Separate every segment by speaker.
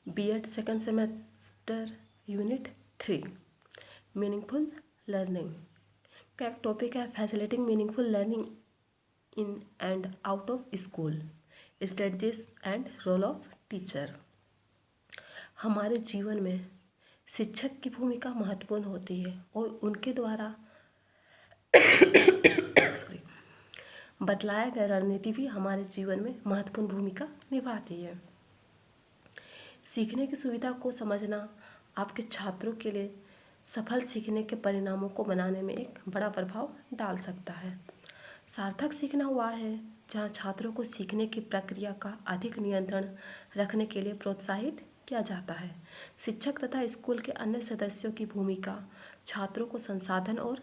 Speaker 1: B.Ed second semester unit 3 meaningful learning का एक topic है facilitating meaningful learning in and out of school, strategies and role of teacher. हमारे जीवन में शिक्षक की भूमिका महत्वपूर्ण होती है और उनके द्वारा बतलाया गया रणनीति भी हमारे जीवन में महत्वपूर्ण भूमिका निभाती है। सीखने की सुविधा को समझना आपके छात्रों के लिए सफल सीखने के परिणामों को बनाने में एक बड़ा प्रभाव डाल सकता है। सार्थक सीखना हुआ है जहाँ छात्रों को सीखने की प्रक्रिया का अधिक नियंत्रण रखने के लिए प्रोत्साहित किया जाता है। शिक्षक तथा स्कूल के अन्य सदस्यों की भूमिका छात्रों को संसाधन और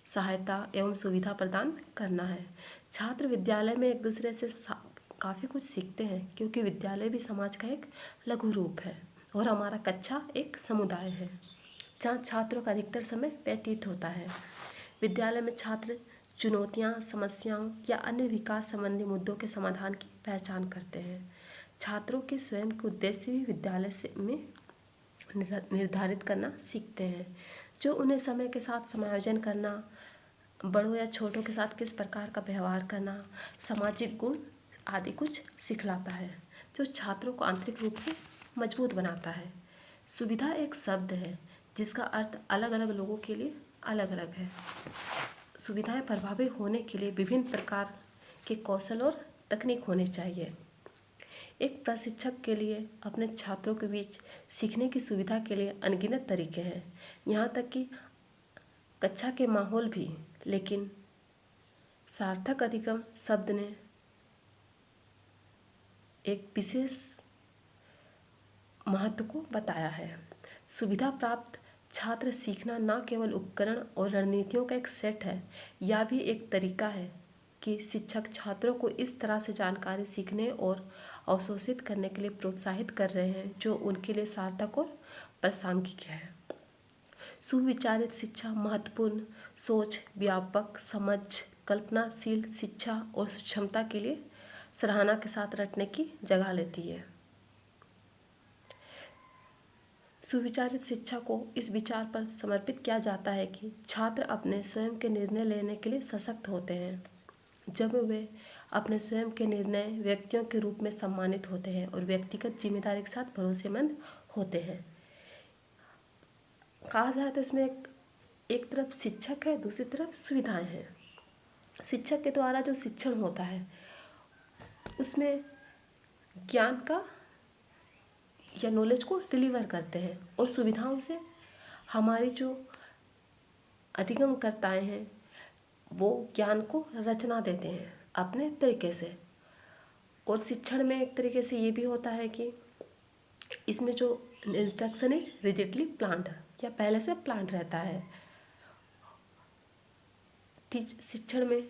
Speaker 1: सहायता एवं सुविधा प्रदान करना है। छात्र विद्यालय में एक दूसरे से काफ़ी कुछ सीखते हैं क्योंकि विद्यालय भी समाज का एक लघु रूप है और हमारा कक्षा एक समुदाय है जहाँ छात्रों का अधिकतर समय व्यतीत होता है। विद्यालय में छात्र चुनौतियाँ, समस्याओं या अन्य विकास संबंधी मुद्दों के समाधान की पहचान करते हैं। छात्रों के स्वयं के उद्देश्य भी विद्यालय में निर्धारित करना सीखते हैं, जो उन्हें समय के साथ समायोजन करना, बड़ों या छोटों के साथ किस प्रकार का व्यवहार करना, सामाजिक गुण आदि कुछ सिखलाता है, जो छात्रों को आंतरिक रूप से मजबूत बनाता है। सुविधा एक शब्द है जिसका अर्थ अलग अलग लोगों के लिए अलग अलग है। सुविधाएं प्रभावी होने के लिए विभिन्न प्रकार के कौशल और तकनीक होने चाहिए। एक प्रशिक्षक के लिए अपने छात्रों के बीच सीखने की सुविधा के लिए अनगिनत तरीके हैं, यहाँ तक कि कक्षा के माहौल भी, लेकिन सार्थक अधिगम शब्द ने एक विशेष महत्व को बताया है। सुविधा प्राप्त छात्र सीखना न केवल उपकरण और रणनीतियों का एक सेट है, यह भी एक तरीका है कि शिक्षक छात्रों को इस तरह से जानकारी सीखने और अवशोषित करने के लिए प्रोत्साहित कर रहे हैं जो उनके लिए सार्थक और प्रासंगिक है। सुविचारित शिक्षा महत्वपूर्ण सोच, व्यापक समझ, कल्पनाशील शिक्षा और क्षमता के लिए सराहना के साथ रटने की जगह लेती है। सुविचारित शिक्षा को इस विचार पर समर्पित किया जाता है कि छात्र अपने स्वयं के निर्णय लेने के लिए सशक्त होते हैं, जब वे अपने स्वयं के निर्णय व्यक्तियों के रूप में सम्मानित होते हैं और व्यक्तिगत जिम्मेदारी के साथ भरोसेमंद होते हैं। कहा जाए तो इसमें एक तरफ शिक्षक है, दूसरी तरफ सुविधाएं हैं। शिक्षक के द्वारा जो शिक्षण होता है उसमें ज्ञान का या नॉलेज को डिलीवर करते हैं और सुविधाओं से हमारी जो अधिगमकर्ताएं हैं वो ज्ञान को रचना देते हैं अपने तरीके से। और शिक्षण में एक तरीके से ये भी होता है कि इसमें जो इंस्ट्रक्शन इज रिजिडली प्लान्ड या पहले से प्लान्ड रहता है। शिक्षण में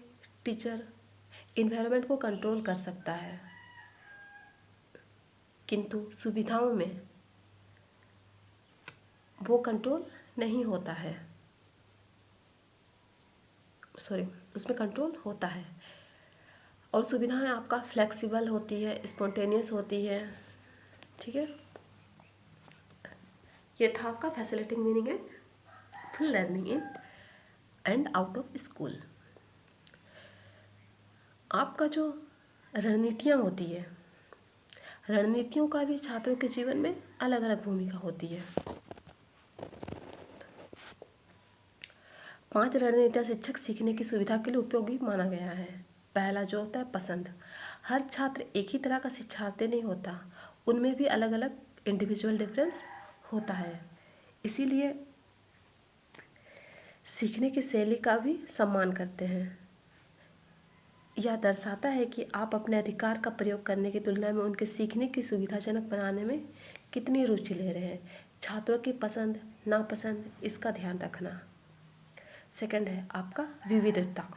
Speaker 1: टीचर इन्वायरमेंट को कंट्रोल कर सकता है, किंतु सुविधाओं में वो कंट्रोल नहीं होता है। उसमें कंट्रोल होता है और सुविधाएं आपका फ्लेक्सिबल होती है, स्पॉन्टेनियस होती है। ठीक है, ये था आपका facilitating meaning and full learning in and out of school. आपका जो रणनीतियाँ होती है, रणनीतियों का भी छात्रों के जीवन में अलग अलग भूमिका होती है। 5 रणनीतियाँ शिक्षक सीखने की सुविधा के लिए उपयोगी माना गया है। पहला जो होता है पसंद। हर छात्र एक ही तरह का शिक्षार्थी नहीं होता, उनमें भी अलग अलग इंडिविजुअल डिफरेंस होता है, इसीलिए सीखने की शैली का भी सम्मान करते हैं। यह दर्शाता है कि आप अपने अधिकार का प्रयोग करने की तुलना में उनके सीखने की सुविधाजनक बनाने में कितनी रुचि ले रहे हैं। छात्रों की पसंद नापसंद इसका ध्यान रखना। सेकंड है आपका विविधता।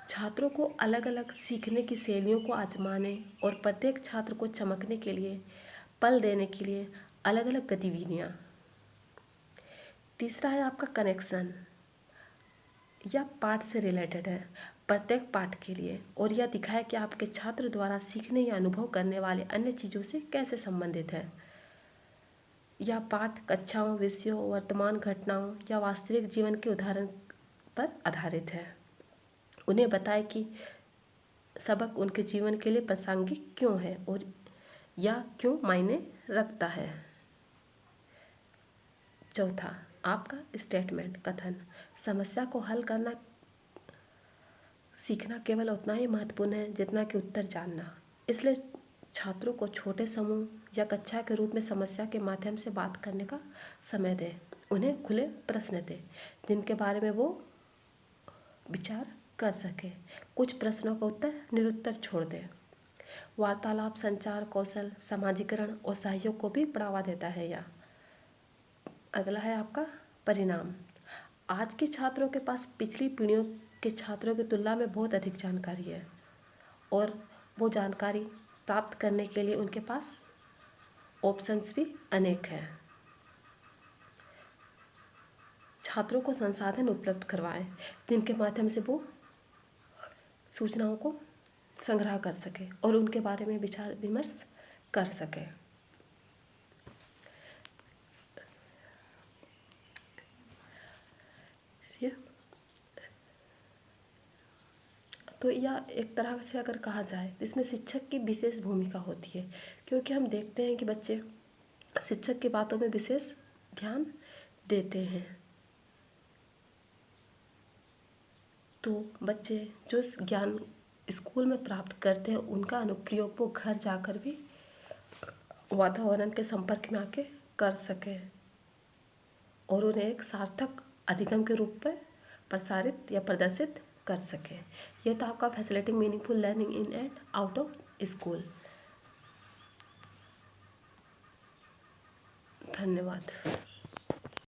Speaker 1: छात्रों को अलग अलग सीखने की शैलियों को आजमाने और प्रत्येक छात्र को चमकने के लिए, पल देने के लिए अलग अलग गतिविधियाँ। तीसरा है आपका कनेक्शन, या पाठ से रिलेटेड है प्रत्येक पाठ के लिए, और यह दिखाए कि आपके छात्र द्वारा सीखने या अनुभव करने वाले अन्य चीज़ों से कैसे संबंधित है। या पाठ कक्षाओं, विषयों, वर्तमान घटनाओं या वास्तविक जीवन के उदाहरण पर आधारित है। उन्हें बताएं कि सबक उनके जीवन के लिए प्रासंगिक क्यों है और या क्यों मायने रखता है। चौथा, आपका स्टेटमेंट कथन। समस्या को हल करना सीखना केवल उतना ही महत्वपूर्ण है जितना कि उत्तर जानना। इसलिए छात्रों को छोटे समूह या कक्षा के रूप में समस्या के माध्यम से बात करने का समय दें। उन्हें खुले प्रश्न दें जिनके बारे में वो विचार कर सकें। कुछ प्रश्नों का उत्तर निरुत्तर छोड़ दें। वार्तालाप संचार कौशल, समाजीकरण और सहयोग को भी बढ़ावा देता है यह। अगला है आपका परिणाम। आज के छात्रों के पास पिछली पीढ़ियों के छात्रों की तुलना में बहुत अधिक जानकारी है और वो जानकारी प्राप्त करने के लिए उनके पास ऑप्शंस भी अनेक हैं। छात्रों को संसाधन उपलब्ध करवाएं जिनके माध्यम से वो सूचनाओं को संग्रह कर सके और उनके बारे में विचार विमर्श कर सके। तो यह एक तरह से अगर कहा जाए इसमें शिक्षक की विशेष भूमिका होती है, क्योंकि हम देखते हैं कि बच्चे शिक्षक की बातों में विशेष ध्यान देते हैं। तो बच्चे जो ज्ञान स्कूल में प्राप्त करते हैं उनका अनुप्रयोग वो घर जाकर भी वातावरण के संपर्क में आके कर सकें और उन्हें एक सार्थक अधिगम के रूप में प्रसारित या प्रदर्शित कर सकें। यह तो आपका facilitating meaningful learning in and out of school. धन्यवाद।